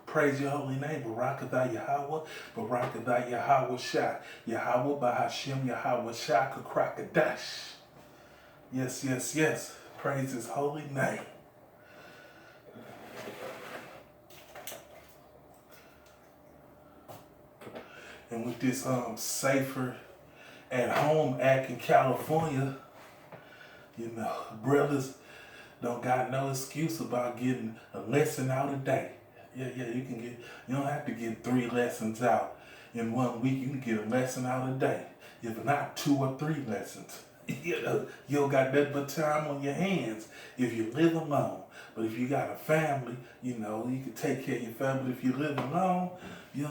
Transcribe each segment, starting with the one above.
Praise your holy name. Barakatah Yahweh. Barakatah Yahweh Shai. Yahweh Bahashem Yahweh Shai Kakrakadash. Yes, yes, yes. Praise his holy name. And with this Safer at Home Act in California, brothers don't got no excuse about getting a lesson out a day. Yeah, you don't have to get 3 lessons out in 1 week. You can get a lesson out a day. If not 2 or 3 lessons. You don't got that but time on your hands if you live alone. But if you got a family, you can take care of your family. If you live alone, you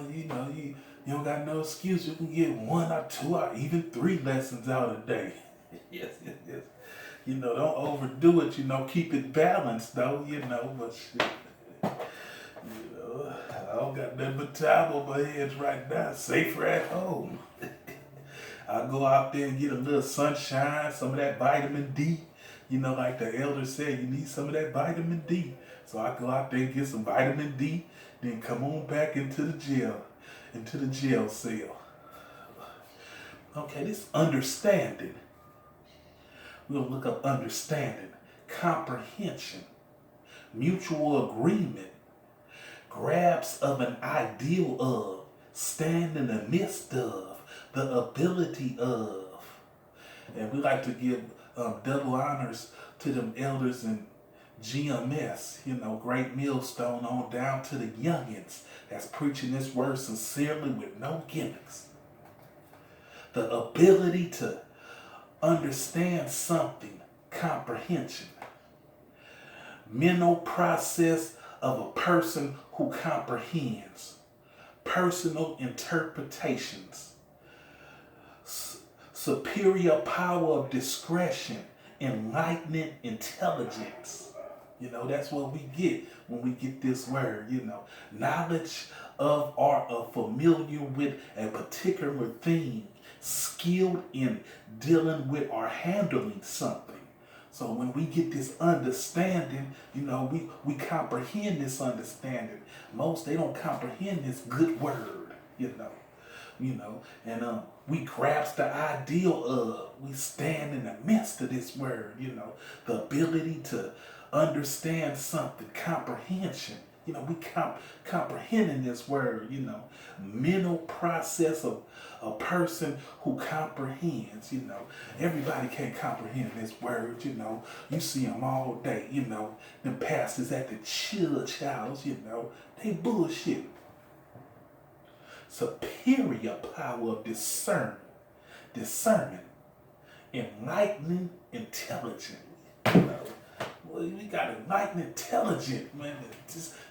don't got no excuse. You can get 1 or 2 or even 3 lessons out a day. Yes. Don't overdo it, keep it balanced though, but shit. I don't got nothing but time on my hands right now. Safer at home. I'll go out there and get a little sunshine, some of that vitamin D. Like the elder said, you need some of that vitamin D. So I go out there and get some vitamin D, then come on back into the jail cell. Okay, this understanding. We're going to look up understanding, comprehension, mutual agreement, grasp of an ideal of, stand in the midst of, the ability of. And we like to give double honors to them elders in GMS, Great Millstone on down to the youngins that's preaching this word sincerely with no gimmicks. The ability to understand something, comprehension. Mental process of a person who comprehends. Personal interpretations. Superior power of discretion. Enlightenment intelligence. That's what we get when we get this word, Knowledge of or familiar with a particular thing. Skilled in dealing with or handling something. So when we get this understanding, we comprehend this understanding. Most, they don't comprehend this good word, and we grasp the ideal of, we stand in the midst of this word, the ability to understand something, comprehension. We comprehending this word, mental process of a person who comprehends, Everybody can't comprehend this word, You see them all day, Them pastors at the church house, they bullshit. Superior power of discernment, enlightening intelligence, Well, we got enlightened intelligent, man.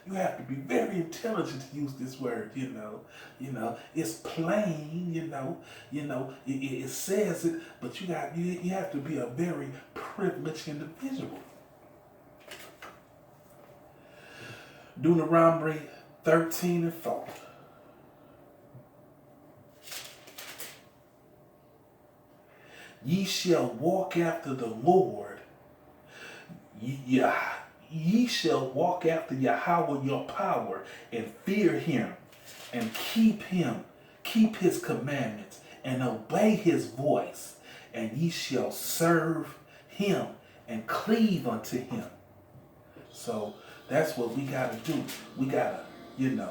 You have to be very intelligent to use this word, It's plain, it says it, but you have to be a very privileged individual. Deuteronomy 13:4. Ye shall walk after the Lord. Ye shall walk after Yahweh your power and fear him and keep his commandments and obey his voice, and ye shall serve him and cleave unto him. So that's what we got to do. We got to,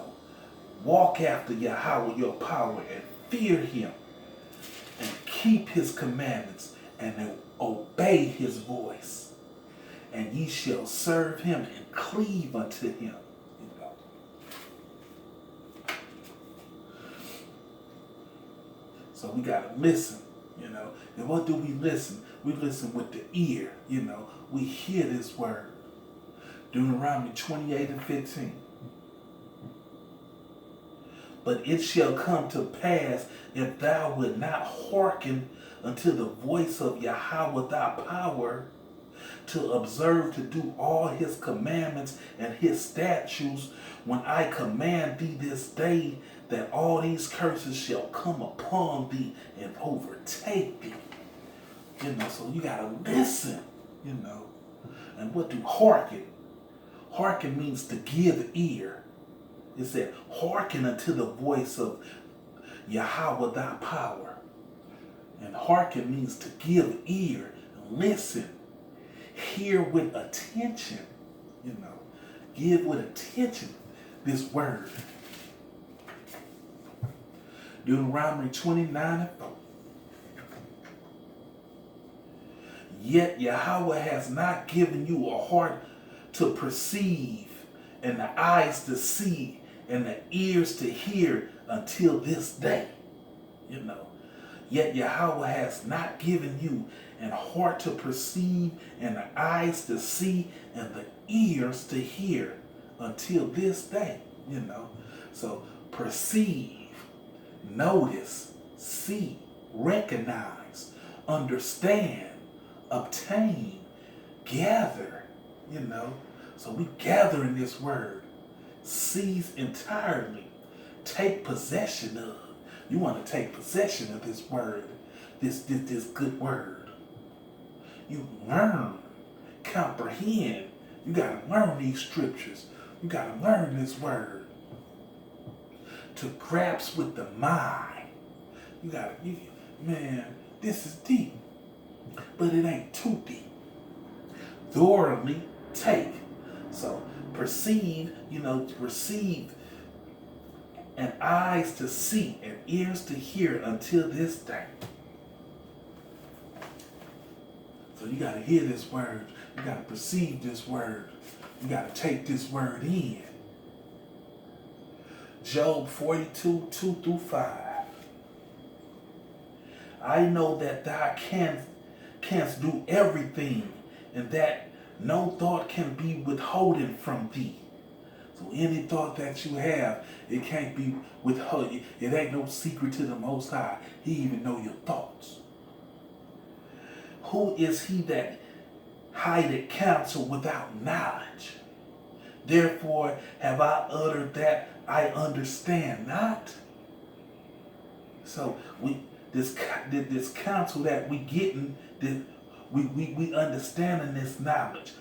walk after Yahweh your power and fear him and keep his commandments and obey his voice. And ye shall serve him and cleave unto him. So we got to listen, And what do we listen? We listen with the ear, We hear this word. Deuteronomy 28:15. But it shall come to pass, if thou wilt not hearken unto the voice of Yahweh thy power, to observe to do all his commandments and his statutes, when I command thee this day, that all these curses shall come upon thee and overtake thee. So you gotta listen, And what do hearken? Hearken means to give ear. It said, hearken unto the voice of Yahweh thy power. And hearken means to give ear, listen, hear with attention, give with attention this word. Deuteronomy 29:4. Yet Yahweh has not given you a heart to perceive, and the eyes to see, and the ears to hear until this day. Yet Yahweh has not given you an heart to perceive, and the eyes to see, and the ears to hear until this day. So perceive, notice, see, recognize, understand, obtain, gather, So we gather in this word. Seize entirely. Take possession of. You want to take possession of this word, this good word. You learn, comprehend. You got to learn these scriptures. You got to learn this word. To grasp with the mind. Man, this is deep. But it ain't too deep. Thoroughly take. So perceive, receive, and eyes to see and ears to hear until this day. So you got to hear this word. You got to perceive this word. You got to take this word in. Job 42:2-5. I know that thou canst do everything, and that no thought can be withholden from thee. So any thought that you have, it can't be withheld. It ain't no secret to the Most High. He even know your thoughts. Who is he that hideth counsel without knowledge? Therefore have I uttered that I understand not. So this counsel that we getting, we understanding this knowledge.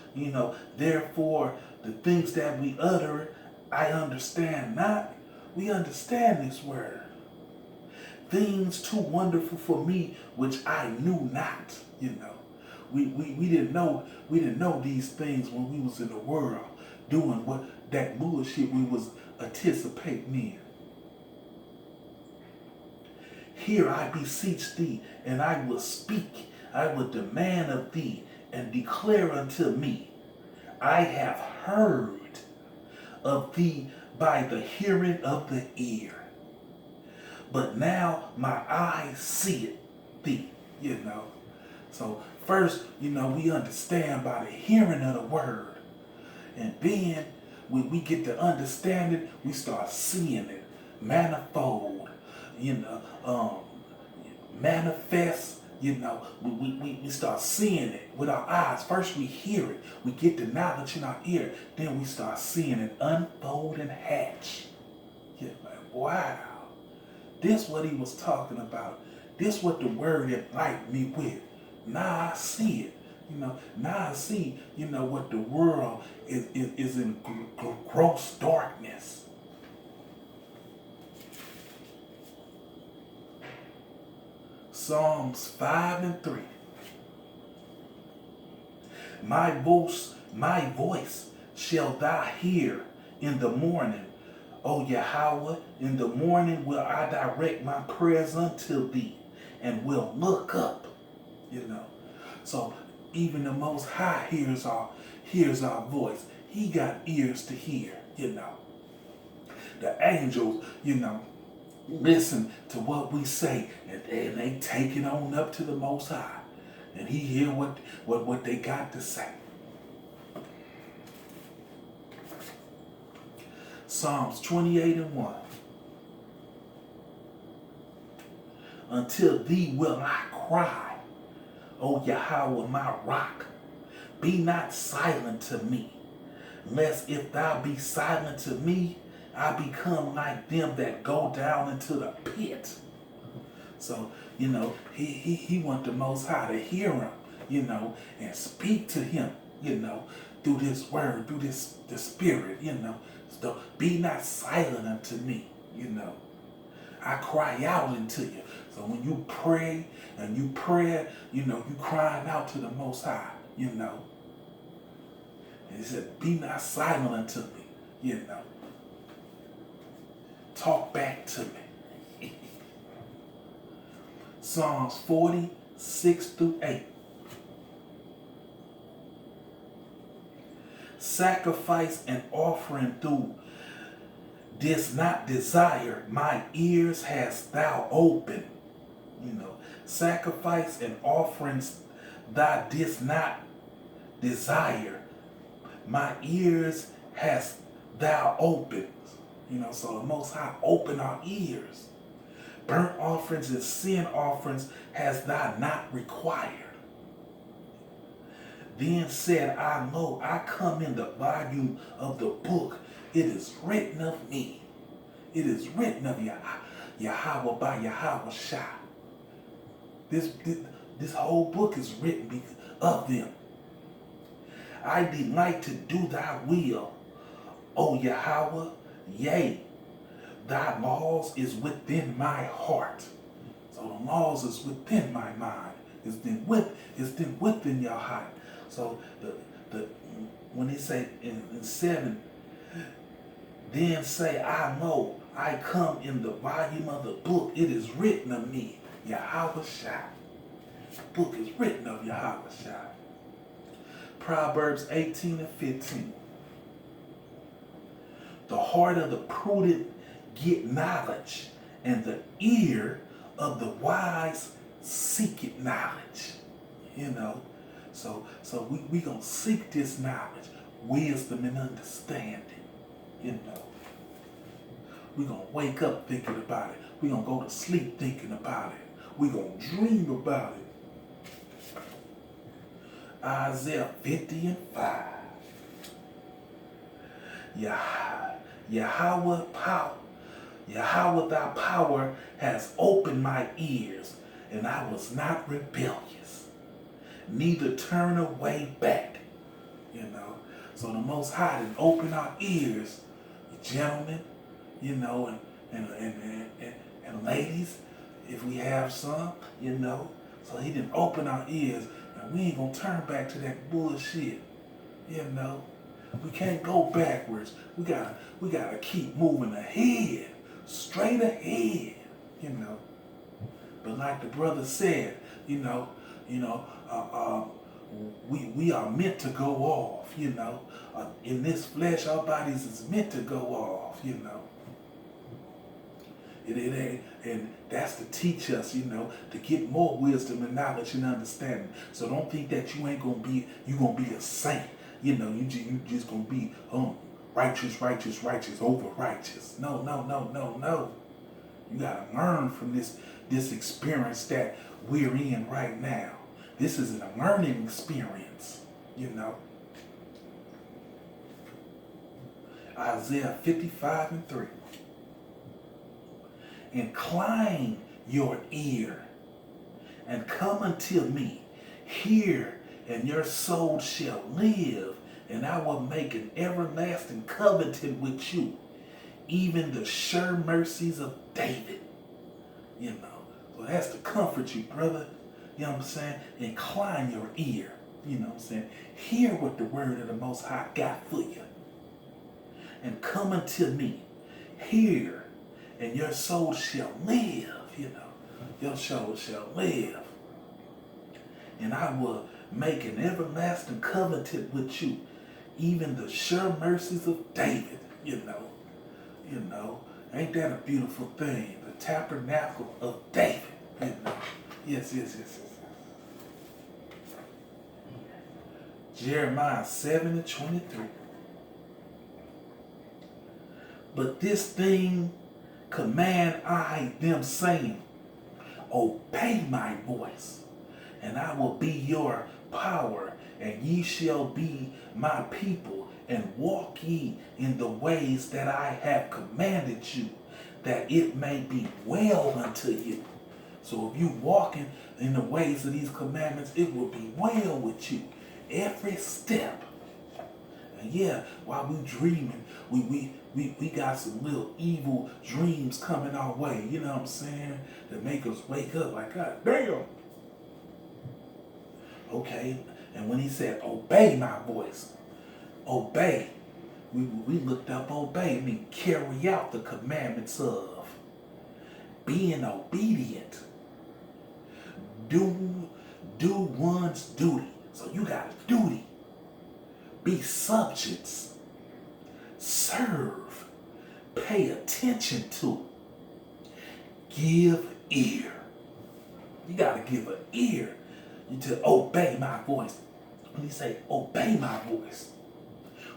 Therefore the things that we utter, I understand not. We understand this word. Things too wonderful for me, which I knew not. We didn't know these things when we was in the world doing what that bullshit we was anticipating in. Here I beseech thee, and I will speak. I will demand of thee, and declare unto me. I have heard of thee by the hearing of the ear, but now my eyes see it, thee. So first, we understand by the hearing of the word, and then when we get to understand it, we start seeing it manifold, manifest. We start seeing it with our eyes. First we hear it. We get the knowledge in our ear. Then we start seeing it unfold and hatch. Wow. This what he was talking about. This what the word enlightened me with. Now I see it. Now I see, what the world is in gross darkness. Psalms 5:3. My voice shall thou hear in the morning, O Yahweh. In the morning will I direct my prayers unto thee, and will look up. So even the Most High hears our voice. He got ears to hear. The angels, listen to what we say, and they take it on up to the Most High, and he hear what they got to say. Psalms 28:1. Until thee will I cry, O Yahweh, my rock. Be not silent to me, lest if thou be silent to me, I become like them that go down into the pit. So, he want the Most High to hear him, and speak to him, through this word, through the spirit, So be not silent unto me, I cry out unto you. So when you pray and you pray, you crying out to the Most High, And he said, be not silent unto me, Talk back to me. Psalms 46-8. Sacrifice and offering thou didst not desire, my ears hast thou opened. Sacrifice and offerings thou didst not desire, my ears hast thou opened. So the Most High open our ears. Burnt offerings and sin offerings hast thou not required. Then said I, lo, I come in the volume of the book. It is written of me. It is written of Yahweh by Yahweh Shai. This whole book is written of them. I delight to do thy will, O Yahweh, yea, thy laws is within my heart. So the laws is within my mind. It's then within your heart. So when he say in 7, then say, I know, I come in the volume of the book. It is written of me, Yahweh Shai. The book is written of Yahweh Shai. Proverbs 18-15. The heart of the prudent get knowledge, and the ear of the wise seeketh knowledge. So we gonna seek this knowledge, wisdom and understanding. We're gonna wake up thinking about it. We're gonna go to sleep thinking about it. We're gonna dream about it. Isaiah 50:5. Yahweh thy power has opened my ears, and I was not rebellious, neither turn away back. So the Most High didn't open our ears, gentlemen, and ladies, if we have some, So he didn't open our ears, and we ain't gonna turn back to that bullshit, We can't go backwards. We gotta keep moving ahead, straight ahead, But like the brother said, we are meant to go off, In this flesh, our bodies is meant to go off, It ain't, and that's to teach us, to get more wisdom and knowledge and understanding. So don't think that you gonna be a saint. You just gonna be righteous, over righteous. No. You gotta learn from this experience that we're in right now. This is a learning experience, Isaiah 55:3. Incline your ear and come unto me. Hear, and your soul shall live, and I will make an everlasting covenant with you, even the sure mercies of David. So that's to comfort you, brother. You know what I'm saying? Incline your ear. You know what I'm saying? Hear what the word of the Most High got for you. And come unto me. Hear, and your soul shall live. Your soul shall live. And I will make an everlasting covenant with you, even the sure mercies of David. Ain't that a beautiful thing? The tabernacle of David. Yes. Jeremiah 7:23. But this thing command I them, saying, obey my voice, and I will be your power, and ye shall be my people, and walk ye in the ways that I have commanded you, that it may be well unto you. So if you walking in the ways of these commandments, it will be well with you. Every step. And yeah, while we dreaming, we got some little evil dreams coming our way, you know what I'm saying? That make us wake up like, God damn. Okay, and when he said, obey my voice, obey, we looked up obey, I mean carry out the commandments of being obedient. Do one's duty. So you got a duty. Be subjects. Serve. Pay attention to. Give ear. You got to give an ear. You to obey my voice. When he say obey my voice,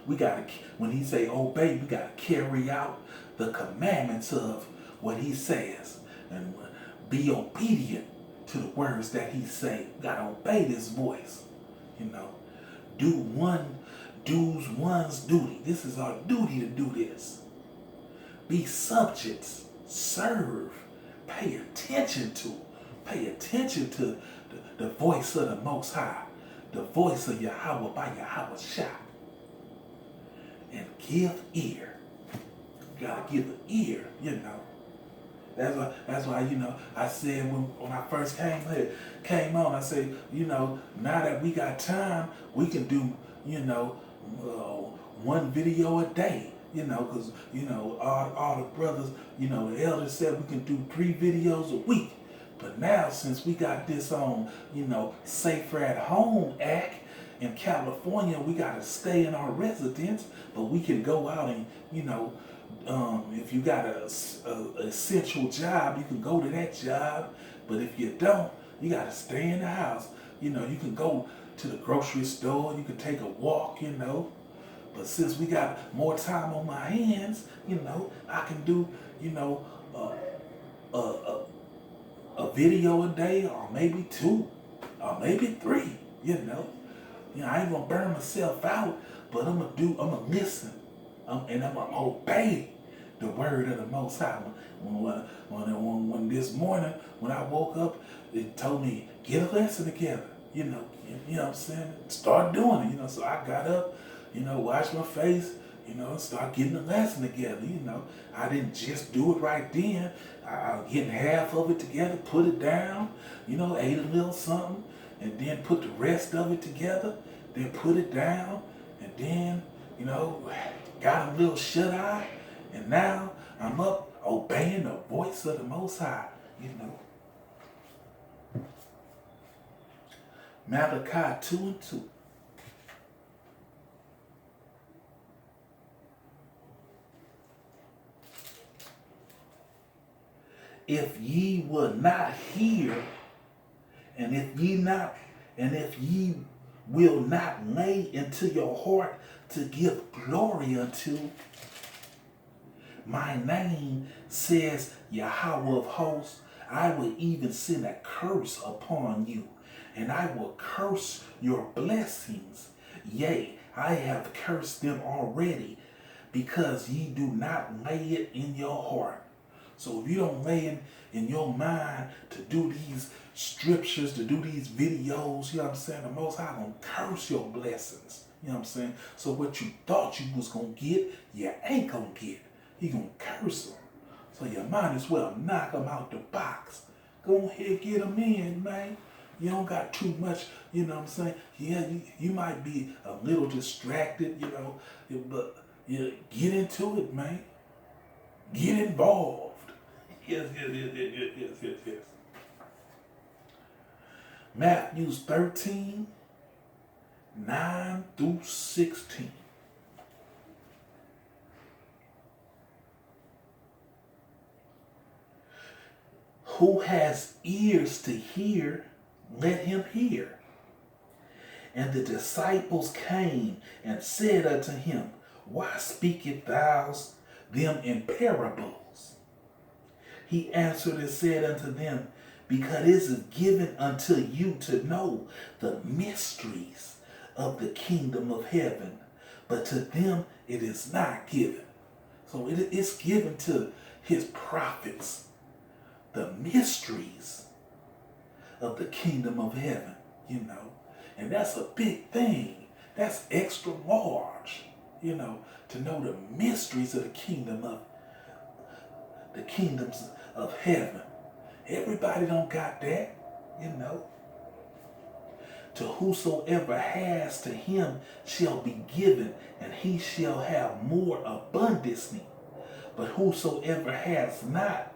we got to, when he say obey, we got to carry out the commandments of what he says and be obedient to the words that he say. We got to obey this voice. You know, do one's duty. This is our duty to do this. Be subjects, serve, pay attention to the voice of the Most High, the voice of Yahweh by Yahweh Shah, and give ear. You gotta give an ear, you know. That's why, you know, I said when I first came on, I said, you know, now that we got time, we can do, you know, one video a day, you know, because, you know, all the brothers, you know, the elders said we can do 3 videos a week. But now, since we got this on, you know, Safer at Home Act in California, we got to stay in our residence, but we can go out and, you know, if you got a essential job, you can go to that job. But if you don't, you got to stay in the house. You know, you can go to the grocery store, you can take a walk, you know. But since we got more time on my hands, you know, I can do, you know, a video a day, or maybe 2, or maybe 3, you know. You know, I ain't gonna burn myself out, but I'm gonna listen, and I'm gonna obey the word of the Most High. When this morning, when I woke up, it told me, get a lesson together, you know what I'm saying? Start doing it, you know. So I got up, you know, washed my face, you know, start getting the lesson together, you know. I didn't just do it right then. I was getting half of it together, put it down, you know, ate a little something, and then put the rest of it together, then put it down, and then, you know, got a little shut-eye, and now I'm up obeying the voice of the Most High, you know. Malachi 2:2. If ye will not hear, and if ye will not lay into your heart to give glory unto my name, says Yahweh of hosts, I will even send a curse upon you, and I will curse your blessings. Yea, I have cursed them already, because ye do not lay it in your heart. So if you don't lay in your mind to do these scriptures, to do these videos, you know what I'm saying, the Most High gonna curse your blessings. You know what I'm saying? So what you thought you was gonna get, you ain't gonna get. He gonna curse them. So you might as well knock them out the box. Go ahead, get them in, man. You don't got too much, you know what I'm saying? Yeah, you might be a little distracted, you know, but you get into it, man. Get involved. Yes. Matthew 13, 9 through 16. Who has ears to hear, let him hear. And the disciples came and said unto him, why speakest thou them in parables? He answered and said unto them, because it is given unto you to know the mysteries of the kingdom of heaven, but to them it is not given. So it's given to his prophets, the mysteries of the kingdom of heaven, you know. And that's a big thing. That's extra large. to know the mysteries of the kingdoms of heaven. Everybody don't got that, you know. To whosoever has, to him shall be given, and he shall have more abundantly. But whosoever has not,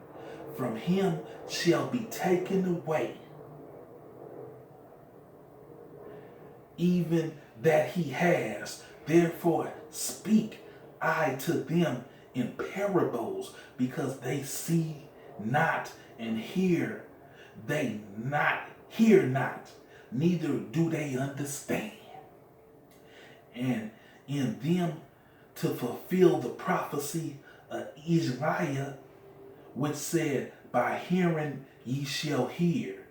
from him shall be taken away. Even that he has, therefore speak I to them in parables, because they see not, and hear not, neither do they understand. And in them to fulfill the prophecy of Isaiah, which said, by hearing ye shall hear,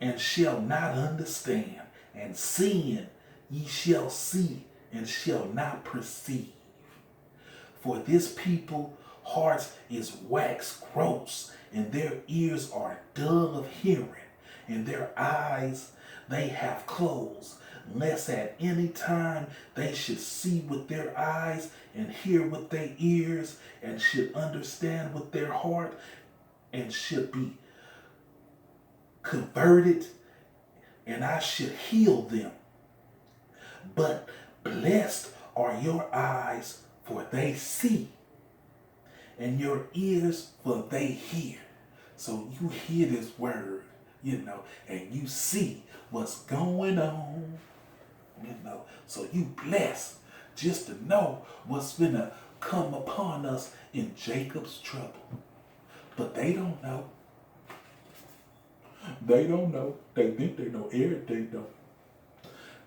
and shall not understand, and seeing ye shall see, and shall not perceive. For this people hearts is wax gross, and their ears are dull of hearing, and their eyes they have closed, lest at any time they should see with their eyes, and hear with their ears, and should understand with their heart, and should be converted, and I should heal them. But blessed are your eyes, for they see, and your ears, for they hear. So you hear this word, and you see what's going on, So you blessed just to know what's gonna come upon us in Jacob's trouble. But they don't know. They don't know. They think they know everything though.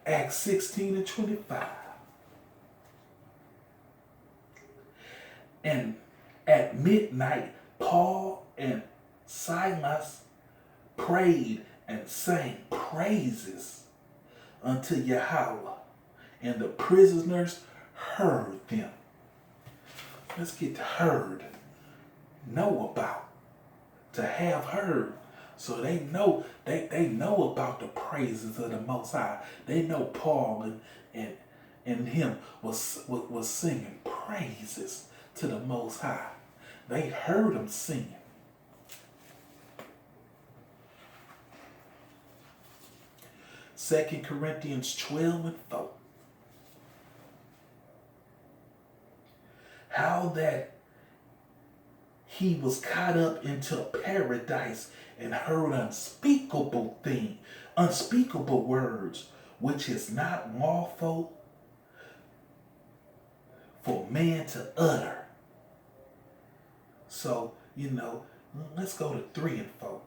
Acts 16 and 25. And at midnight, Paul and Silas prayed and sang praises unto Yahweh, and the prisoners heard them. Let's get to heard. Know about. To have heard. So they know about the praises of the Most High. They know Paul and him was singing praises to the Most High. They heard him singing. Second Corinthians 12 and 4. How that he was caught up into paradise and heard unspeakable words, which is not lawful for man to utter. So, let's go to 3 and 4.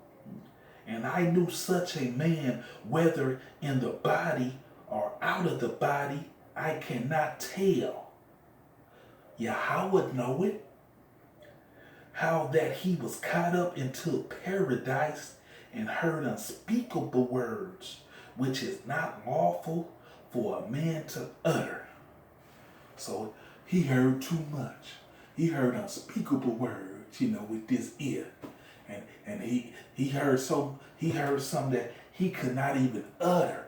And I knew such a man, whether in the body or out of the body, I cannot tell. Yahweh know it. How that he was caught up into paradise and heard unspeakable words, which is not lawful for a man to utter. So he heard too much. He heard unspeakable words, with this ear. And he heard some that he could not even utter,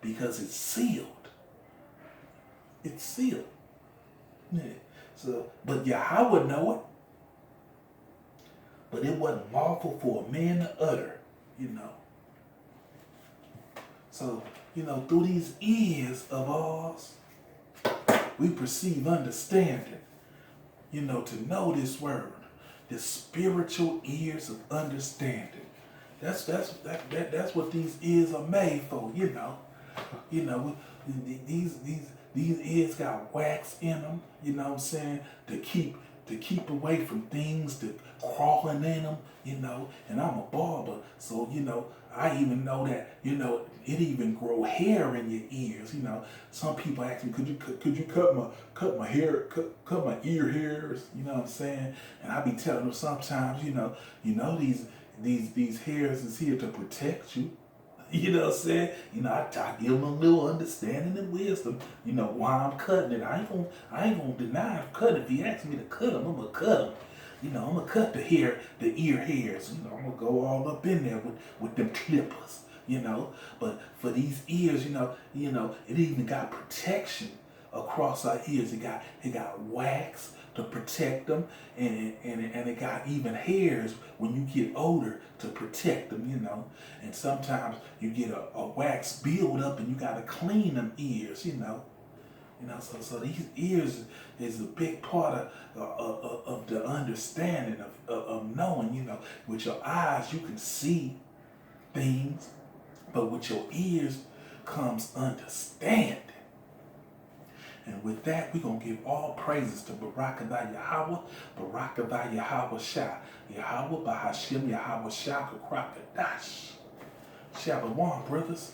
because it's sealed. It's sealed. Yeah. So, but Yahweh know it. But it wasn't lawful for a man to utter, So, through these ears of ours, we perceive understanding, to know this word, the spiritual ears of understanding. That's what these ears are made for, These ears got wax in them, to keep away from things that crawling in them, and I'm a barber, so, I even know that, it even grow hair in your ears, Some people ask me, could you cut my hair, cut my ear hairs, And I be telling them sometimes, these hairs is here to protect you. You know what I'm saying? I give them a little understanding and wisdom, why I'm cutting it. I ain't gonna deny I'm cutting. If he asks me to cut them, I'm gonna cut them. I'm gonna cut the ear hairs. I'm gonna go all up in there with them clippers, But for these ears, it even got protection across our ears. It got wax to protect them, and it got even hairs when you get older to protect them, you know. And sometimes you get a wax build up and you got to clean them ears, you know. You know, so these ears is a big part of the understanding of knowing, you know. With your eyes, you can see things, but with your ears comes understanding. And with that, we're going to give all praises to Barakadah Yahweh, Barakadah Yahweh Shah, Yahweh Bahashim Yahweh Shah Kakrakadash. Shalom, brothers.